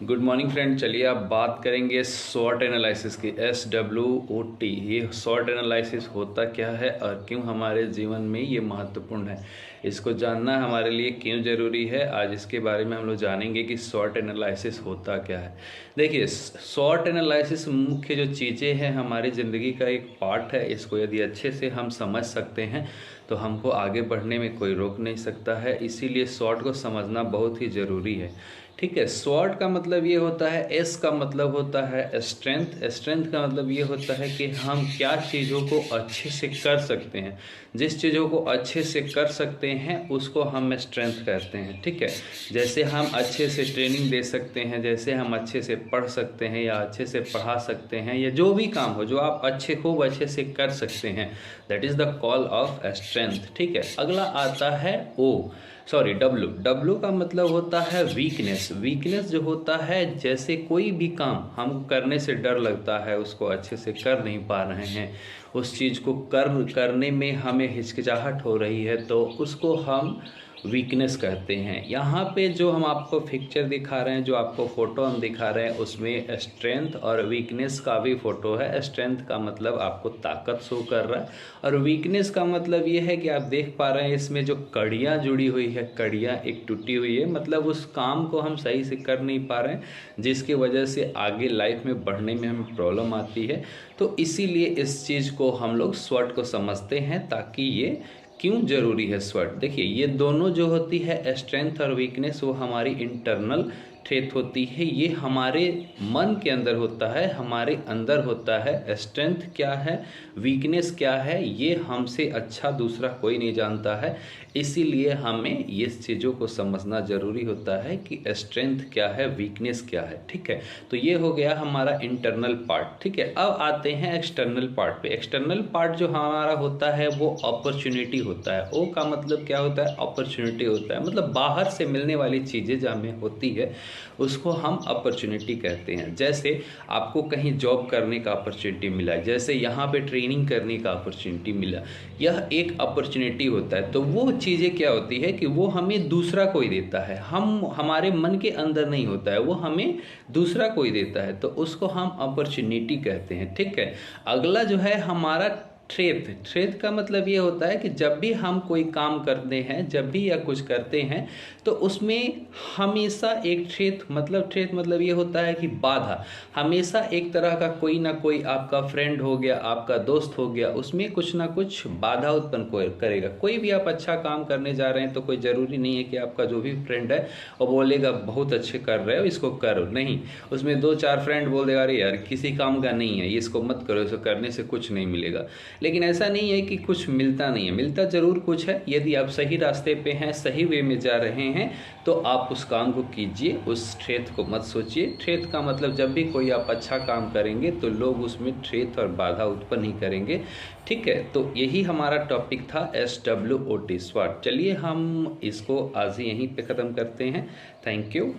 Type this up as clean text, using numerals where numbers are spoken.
Good morning friend. चलिए आप बात करेंगे शॉर्ट एनालिसिस की। SWOT, ये शॉर्ट एनालिसिस होता क्या है और क्यों हमारे जीवन में ये महत्वपूर्ण है, इसको जानना हमारे लिए क्यों ज़रूरी है। आज इसके बारे में हम लोग जानेंगे कि शॉर्ट एनालिसिस होता क्या है। देखिए, शॉर्ट एनालिसिस मुख्य जो चीज़ें हैं हमारी ज़िंदगी का एक पार्ट है। इसको यदि अच्छे से हम समझ सकते हैं तो हमको आगे बढ़ने में कोई रोक नहीं सकता है। इसीलिए शॉर्ट को समझना बहुत ही ज़रूरी है। ठीक है, स्वॉट का मतलब ये होता है, एस का मतलब होता है स्ट्रेंथ। स्ट्रेंथ का मतलब ये होता है कि हम क्या चीज़ों को अच्छे से कर सकते हैं। जिस चीज़ों को अच्छे से कर सकते हैं उसको हम स्ट्रेंथ कहते हैं। ठीक है, जैसे हम अच्छे से ट्रेनिंग दे सकते हैं, जैसे हम अच्छे से पढ़ सकते हैं या अच्छे से पढ़ा सकते हैं, या जो भी काम हो जो आप खूब अच्छे से कर सकते हैं, that is the call of strength. ठीक है, अगला आता है डब्लू का मतलब होता है वीकनेस। वीकनेस जो होता है, जैसे कोई भी काम हमको करने से डर लगता है, उसको अच्छे से कर नहीं पा रहे हैं, उस चीज़ को करने में हमें हिचकिचाहट हो रही है, तो उसको हम वीकनेस कहते हैं। यहाँ पे जो हम आपको पिक्चर दिखा रहे हैं, जो आपको फ़ोटो हम दिखा रहे हैं, उसमें स्ट्रेंथ और वीकनेस का भी फ़ोटो है। स्ट्रेंथ का मतलब आपको ताकत शो कर रहा है, और वीकनेस का मतलब ये है कि आप देख पा रहे हैं इसमें जो कड़ियाँ जुड़ी हुई है, कड़ियाँ एक टूटी हुई है, मतलब उस काम को हम सही से कर नहीं पा रहे हैं, जिसकी वजह से आगे लाइफ में बढ़ने में हमें प्रॉब्लम आती है। तो इसीलिए इस चीज़ को हम लोग स्वॉट को समझते हैं, ताकि ये क्यों ज़रूरी है स्वॉट। देखिए, ये दोनों जो होती है स्ट्रेंथ और वीकनेस, वो हमारी इंटरनल ट्रेथ होती है। ये हमारे मन के अंदर होता है, हमारे अंदर होता है। स्ट्रेंथ क्या है, वीकनेस क्या है, ये हमसे अच्छा दूसरा कोई नहीं जानता है। इसीलिए हमें ये चीज़ों को समझना ज़रूरी होता है कि स्ट्रेंथ क्या है, वीकनेस क्या है। ठीक है, तो ये हो गया हमारा इंटरनल पार्ट। ठीक है, अब आते हैं एक्सटर्नल पार्ट पे। एक्सटर्नल पार्ट जो हमारा होता है वो अपॉर्चुनिटी होता है। ओ का मतलब क्या होता है, अपॉर्चुनिटी होता है, मतलब बाहर से मिलने वाली चीज़ें जो हमें होती है उसको हम अपॉर्चुनिटी कहते हैं। जैसे आपको कहीं जॉब करने का अपॉर्चुनिटी मिला, जैसे यहाँ पे ट्रेनिंग करने का अपॉर्चुनिटी मिला, यह एक अपॉर्चुनिटी होता है। तो वो चीज़ें क्या होती है कि वो हमें दूसरा कोई देता है, हमारे मन के अंदर नहीं होता है, वो हमें दूसरा कोई देता है, तो उसको हम अपॉर्चुनिटी कहते हैं। ठीक है, अगला जो है हमारा ट्रेथ। ट्रेथ का मतलब ये होता है कि जब भी हम कोई काम करते हैं, जब भी या कुछ करते हैं, तो उसमें हमेशा एक ट्रेथ मतलब ये होता है कि बाधा। हमेशा एक तरह का कोई ना कोई आपका फ्रेंड हो गया, आपका दोस्त हो गया, उसमें कुछ ना कुछ बाधा उत्पन्न करेगा। कोई भी आप अच्छा काम करने जा रहे हैं तो कोई ज़रूरी नहीं है कि आपका जो भी फ्रेंड है वो बोलेगा बहुत अच्छे कर रहे हो, इसको करो। नहीं, उसमें 2-4 फ्रेंड बोल देगा अरे यार किसी काम का नहीं है, ये इसको मत करो, इसको करने से कुछ नहीं मिलेगा। लेकिन ऐसा नहीं है कि कुछ मिलता नहीं है, मिलता ज़रूर कुछ है। यदि आप सही रास्ते पे हैं, सही वे में जा रहे हैं, तो आप उस काम को कीजिए, उस ट्रेथ को मत सोचिए। ट्रेथ का मतलब जब भी कोई आप अच्छा काम करेंगे तो लोग उसमें ट्रेथ और बाधा उत्पन्न ही करेंगे। ठीक है, तो यही हमारा टॉपिक था SWOT, स्वॉट। चलिए हम इसको आज ही यहीं पे ख़त्म करते हैं। Thank you.